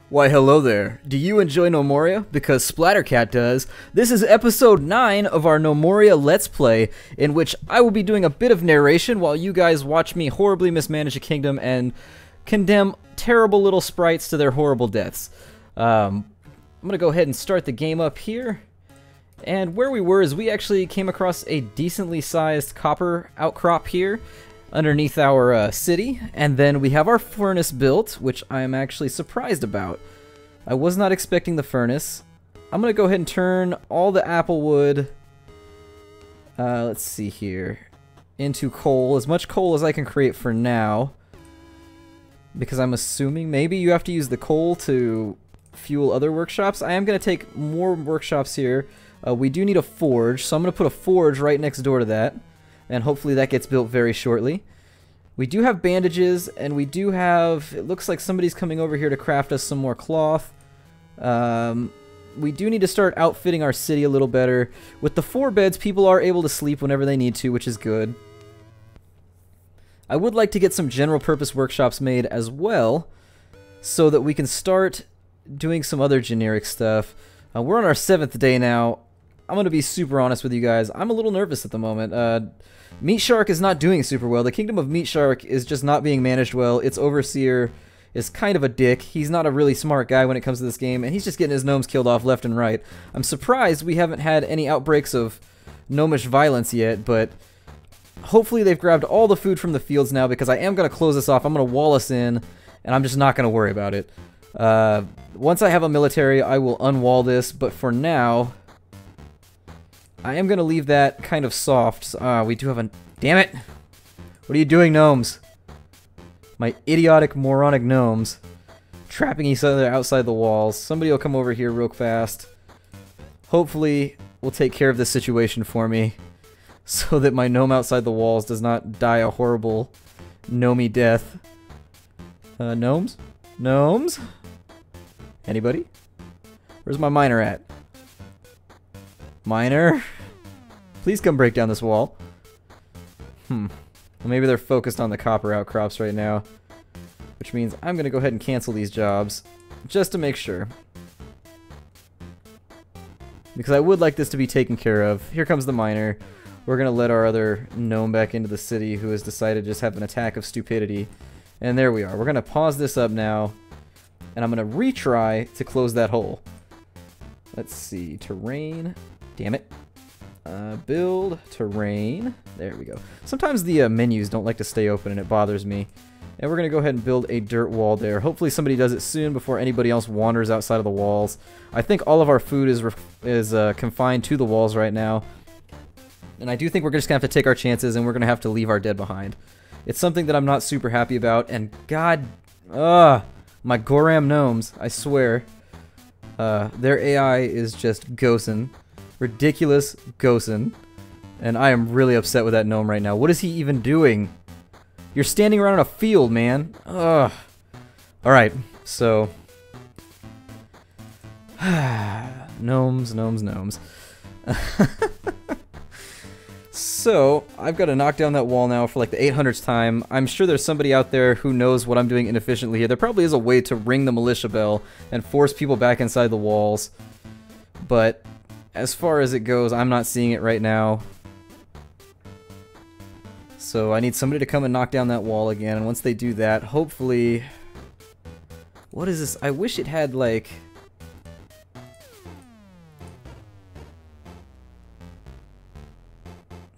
Why hello there. Do you enjoy Gnomoria? Because Splattercat does. This is episode 9 of our Gnomoria Let's Play, in which I will be doing a bit of narration while you guys watch me horribly mismanage a kingdom and condemn terrible little sprites to their horrible deaths. I'm gonna go ahead and start the game up here. And where we were is we actually came across a decently sized copper outcrop here underneath our city, and then we have our furnace built, which I am actually surprised about. I was not expecting the furnace. I'm gonna go ahead and turn all the apple wood, let's see here, into coal, as much coal as I can create for now, because I'm assuming maybe you have to use the coal to fuel other workshops. I am gonna take more workshops here. We do need a forge, so I'm gonna put a forge right next door to that, and hopefully that gets built very shortly. We do have bandages, and we do have... It looks like somebody's coming over here to craft us some more cloth. We do need to start outfitting our city a little better. With the 4 beds, people are able to sleep whenever they need to, which is good. I would like to get some general purpose workshops made as well, so that we can start doing some other generic stuff. We're on our 7th day now. I'm going to be super honest with you guys. I'm a little nervous at the moment. Meat Shark is not doing super well. The kingdom of Meat Shark is just not being managed well. Its overseer is kind of a dick. He's not a really smart guy when it comes to this game, and he's just getting his gnomes killed off left and right. I'm surprised we haven't had any outbreaks of gnomish violence yet, but hopefully they've grabbed all the food from the fields now, because I am going to close this off. I'm going to wall us in, and I'm just not going to worry about it. Once I have a military, I will unwall this, but for now, I am going to leave that kind of soft. We do have a... Damn it! What are you doing, gnomes? My idiotic, moronic gnomes. Trapping each other outside the walls. Somebody will come over here real fast. Hopefully, will take care of this situation for me, so that my gnome outside the walls does not die a horrible gnomey death. Gnomes? Gnomes? Anybody? Where's my miner at? Miner? Please come break down this wall. Well, maybe they're focused on the copper outcrops right now, which means I'm going to go ahead and cancel these jobs, just to make sure. Because I would like this to be taken care of. Here comes the miner. We're going to let our other gnome back into the city who has decided to just have an attack of stupidity. And there we are. We're going to pause this up now, and I'm going to retry to close that hole. Let's see. Terrain. Damn it. Build. Terrain. There we go. Sometimes the menus don't like to stay open, and it bothers me. And we're going to go ahead and build a dirt wall there. Hopefully somebody does it soon before anybody else wanders outside of the walls. I think all of our food is confined to the walls right now. And I do think we're just going to have to take our chances, and we're going to have to leave our dead behind. It's something that I'm not super happy about, and god... my Goram gnomes, I swear. Their AI is just ghostin'. Ridiculous ghostin'. And I am really upset with that gnome right now. What is he even doing? You're standing around in a field, man. Ugh. Alright, so... gnomes, gnomes, gnomes. So, I've got to knock down that wall now for like the 800th time. I'm sure there's somebody out there who knows what I'm doing inefficiently here. There probably is a way to ring the militia bell and force people back inside the walls. But, as far as it goes, I'm not seeing it right now. So I need somebody to come and knock down that wall again, and once they do that, hopefully... What is this? I wish it had, like...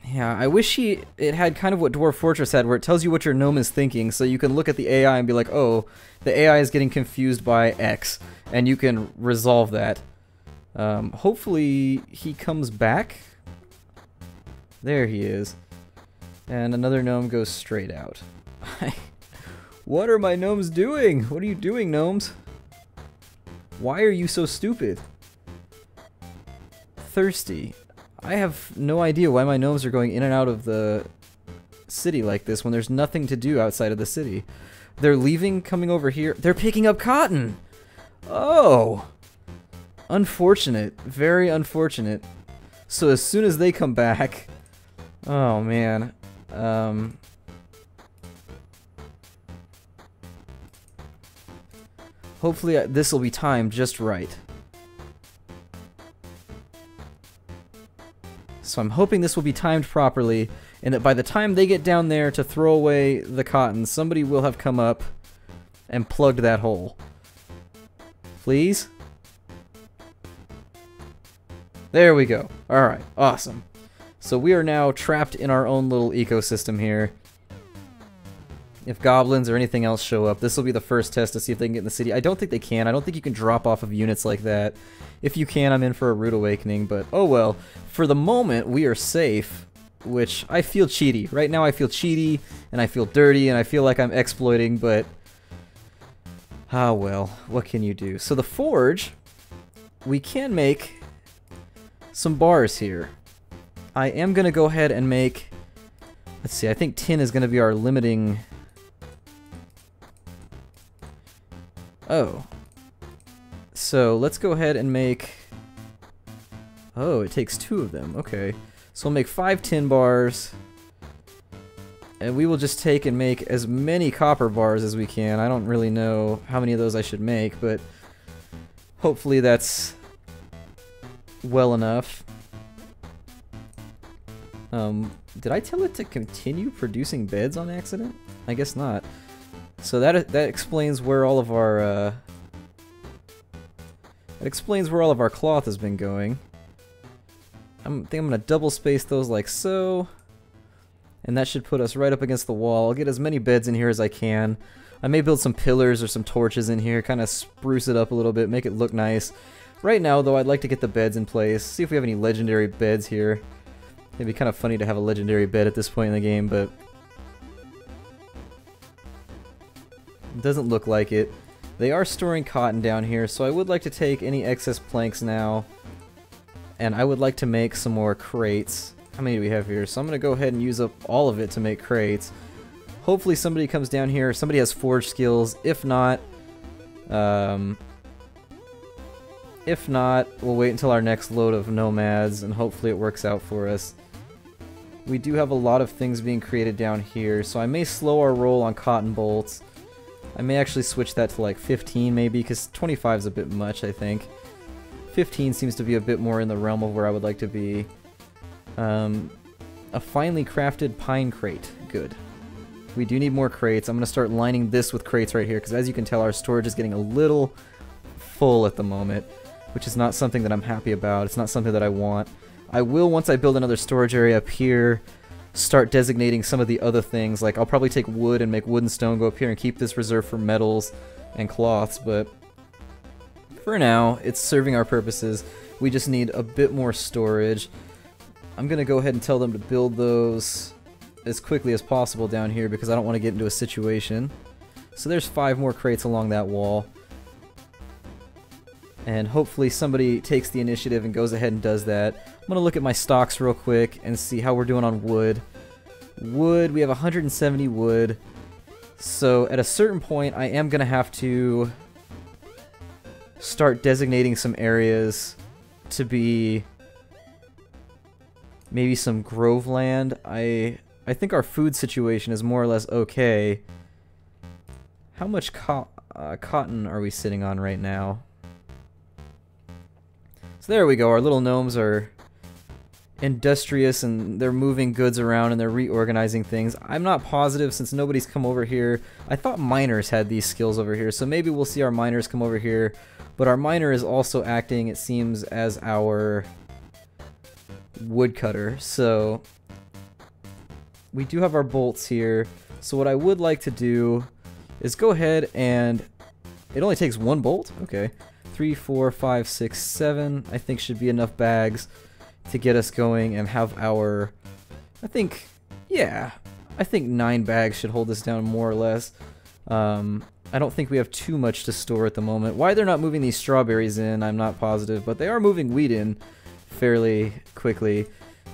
Yeah, I wish it had kind of what Dwarf Fortress had, where it tells you what your gnome is thinking, so you can look at the AI and be like, oh, the AI is getting confused by X, and you can resolve that. Hopefully he comes back. There he is. And another gnome goes straight out. What are my gnomes doing? What are you doing, gnomes? Why are you so stupid? Thirsty. I have no idea why my gnomes are going in and out of the city like this when there's nothing to do outside of the city. They're leaving, coming over here. They're picking up cotton! Oh! Unfortunate. Very unfortunate. So as soon as they come back... Oh, man. Hopefully this will be timed just right. So I'm hoping this will be timed properly, and that by the time they get down there to throw away the cotton, somebody will have come up and plugged that hole. Please? There we go. Alright, awesome. So we are now trapped in our own little ecosystem here. If goblins or anything else show up, this will be the first test to see if they can get in the city. I don't think they can. I don't think you can drop off of units like that. If you can, I'm in for a rude awakening, but oh well. For the moment, we are safe, which I feel cheaty. Right now I feel cheaty, and I feel dirty, and I feel like I'm exploiting, but ah well, what can you do? So the forge, we can make some bars here. I am going to go ahead and make, let's see, I think tin is going to be our limiting. Oh. So let's go ahead and make, oh, it takes 2 of them, okay. So we'll make 5 tin bars, and we will just take and make as many copper bars as we can. I don't really know how many of those I should make, but hopefully that's well enough. Did I tell it to continue producing beds on accident? I guess not. So that explains where all of our cloth has been going. I think I'm gonna double space those like so, and that should put us right up against the wall. I'll get as many beds in here as I can. I may build some pillars or some torches in here, kind of spruce it up a little bit, make it look nice. Right now, though, I'd like to get the beds in place, see if we have any legendary beds here. It'd be kind of funny to have a legendary bed at this point in the game, but it doesn't look like it. They are storing cotton down here, so I would like to take any excess planks now, and I would like to make some more crates. How many do we have here? So I'm going to go ahead and use up all of it to make crates. Hopefully somebody comes down here, somebody has forge skills. If not, we'll wait until our next load of nomads, and hopefully it works out for us. We do have a lot of things being created down here, so I may slow our roll on cotton bolts. I may actually switch that to like 15 maybe, because 25 is a bit much, I think. 15 seems to be a bit more in the realm of where I would like to be. A finely crafted pine crate. Good. We do need more crates. I'm going to start lining this with crates right here, because as you can tell, our storage is getting a little full at the moment, which is not something that I'm happy about. It's not something that I want. I will, once I build another storage area up here, start designating some of the other things. Like, I'll probably take wood and make wood and stone go up here and keep this reserved for metals and cloths, but for now, it's serving our purposes. We just need a bit more storage. I'm going to go ahead and tell them to build those as quickly as possible down here, because I don't want to get into a situation. So there's 5 more crates along that wall. And hopefully somebody takes the initiative and goes ahead and does that. I'm going to look at my stocks real quick and see how we're doing on wood. Wood, we have 170 wood. So at a certain point, I am going to have to start designating some areas to be maybe some grove land. I think our food situation is more or less okay. How much cotton are we sitting on right now? So there we go, our little gnomes are industrious and they're moving goods around and they're reorganizing things. I'm not positive since nobody's come over here. I thought miners had these skills over here, so maybe we'll see our miners come over here. But our miner is also acting, it seems, as our woodcutter. So we do have our bolts here. So what I would like to do is go ahead and... It only takes 1 bolt? Okay. 3, 4, 5, 6, 7, I think should be enough bags to get us going and have our, I think 9 bags should hold us down more or less. I don't think we have too much to store at the moment. Why they're not moving these strawberries in, I'm not positive, but they are moving wheat in fairly quickly.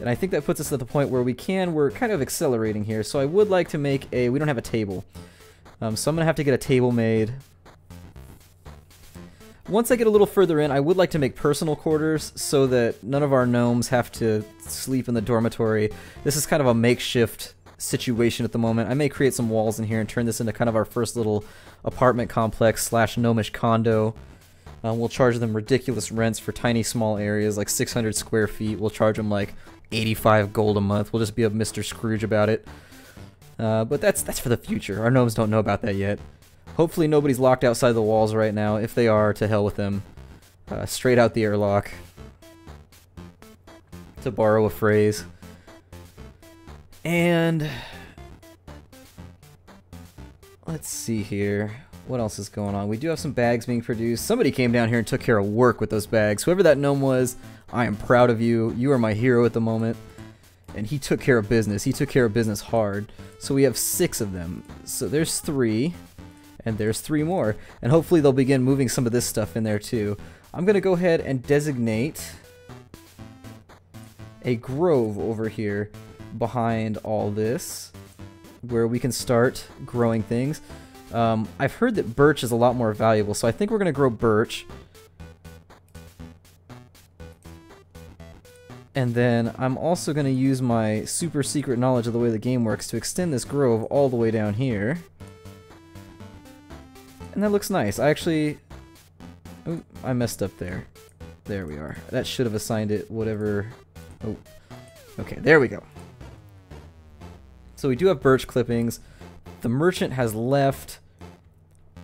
And I think that puts us at the point where we're kind of accelerating here. So I would like to make we don't have a table. So I'm going to have to get a table made. Once I get a little further in, I would like to make personal quarters so that none of our gnomes have to sleep in the dormitory. This is kind of a makeshift situation at the moment. I may create some walls in here and turn this into kind of our first little apartment complex slash gnomish condo. We'll charge them ridiculous rents for tiny small areas, like 600 square feet. We'll charge them like 85 gold a month. We'll just be a Mr. Scrooge about it. But that's for the future. Our gnomes don't know about that yet. Hopefully nobody's locked outside the walls right now. If they are, to hell with them. Straight out the airlock, to borrow a phrase. And let's see here. What else is going on? We do have some bags being produced. Somebody came down here and took care of work with those bags. Whoever that gnome was, I am proud of you. You are my hero at the moment. And he took care of business. He took care of business hard. So we have 6 of them. So there's 3. And there's 3 more. And hopefully they'll begin moving some of this stuff in there too. I'm going to go ahead and designate a grove over here behind all this, where we can start growing things. I've heard that birch is a lot more valuable, so I think we're going to grow birch. And then I'm also going to use my super secret knowledge of the way the game works to extend this grove all the way down here. And that looks nice. Ooh, I messed up there. There we are. That should have assigned it whatever. Oh, okay, there we go. So we do have birch clippings. The merchant has left.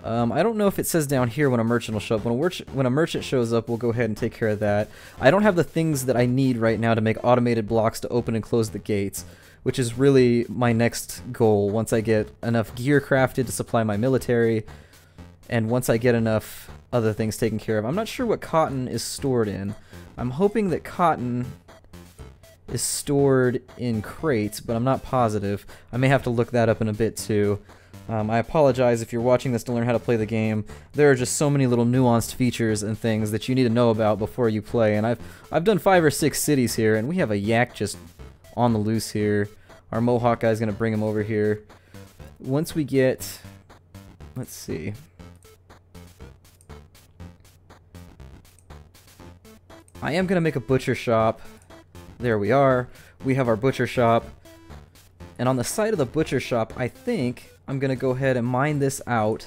I don't know if it says down here when a merchant will show up. When a merchant shows up, we'll go ahead and take care of that. I don't have the things that I need right now to make automated blocks to open and close the gates, which is really my next goal once I get enough gear crafted to supply my military, and once I get enough other things taken care of. I'm not sure what cotton is stored in. I'm hoping that cotton is stored in crates, but I'm not positive. I may have to look that up in a bit too. I apologize if you're watching this to learn how to play the game. There are just so many little nuanced features and things that you need to know about before you play, and I've done 5 or 6 cities here, and we have a yak just on the loose here. Our Mohawk guy's gonna bring him over here. Once we get, let's see. I am gonna make a butcher shop. There we are. We have our butcher shop. And on the side of the butcher shop, I think I'm gonna go ahead and mine this out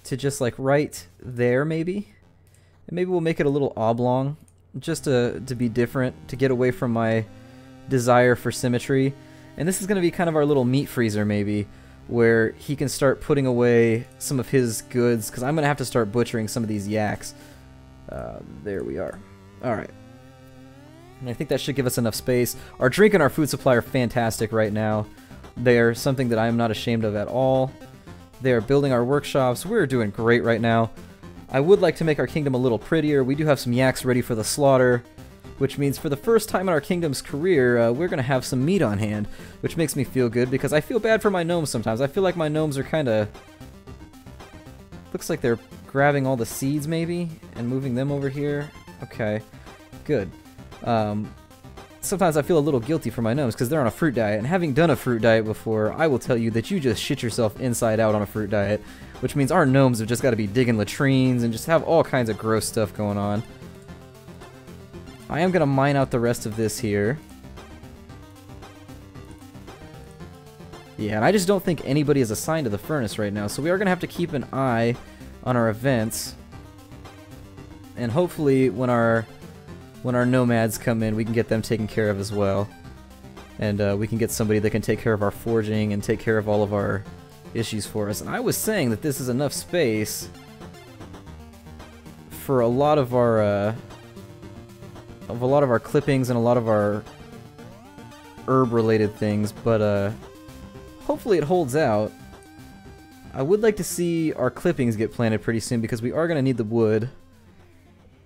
to just like right there maybe. And maybe we'll make it a little oblong just to be different, to get away from my desire for symmetry. And this is gonna be kind of our little meat freezer maybe, where he can start putting away some of his goods, because I'm gonna have to start butchering some of these yaks. There we are. Alright. And I think that should give us enough space. Our drink and our food supply are fantastic right now. They are something that I am not ashamed of at all. They are building our workshops. We're doing great right now. I would like to make our kingdom a little prettier. We do have some yaks ready for the slaughter, which means for the first time in our kingdom's career, we're going to have some meat on hand, which makes me feel good because I feel bad for my gnomes sometimes. I feel like my gnomes are kind of... Looks like they're grabbing all the seeds maybe and moving them over here. Okay, good. Sometimes I feel a little guilty for my gnomes because they're on a fruit diet, and having done a fruit diet before, I will tell you that you just shit yourself inside out on a fruit diet, which means our gnomes have just got to be digging latrines and just have all kinds of gross stuff going on. I am going to mine out the rest of this here. Yeah, and I just don't think anybody is assigned to the furnace right now, so we are going to have to keep an eye on our events, and hopefully when our nomads come in, we can get them taken care of as well. And we can get somebody that can take care of our forging and take care of all of our issues for us. And I was saying that this is enough space for a lot of our clippings and a lot of our herb-related things, but hopefully it holds out. I would like to see our clippings get planted pretty soon because we are going to need the wood.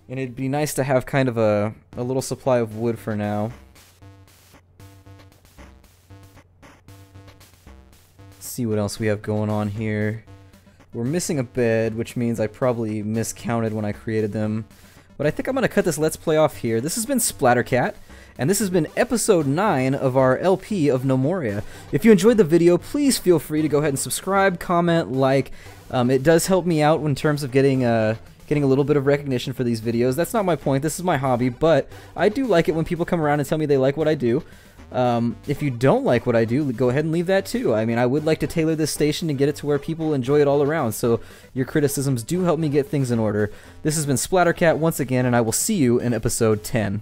And it'd be nice to have kind of a little supply of wood for now. Let's see what else we have going on here. We're missing a bed, which means I probably miscounted when I created them. But I think I'm going to cut this Let's Play off here. This has been Splattercat, and this has been episode 9 of our LP of Gnomoria. If you enjoyed the video, please feel free to go ahead and subscribe, comment, like. It does help me out in terms of getting a little bit of recognition for these videos. That's not my point, this is my hobby, but I do like it when people come around and tell me they like what I do. If you don't like what I do, go ahead and leave that too. I mean, I would like to tailor this station and get it to where people enjoy it all around, so your criticisms do help me get things in order. This has been Splattercat once again, and I will see you in episode 10.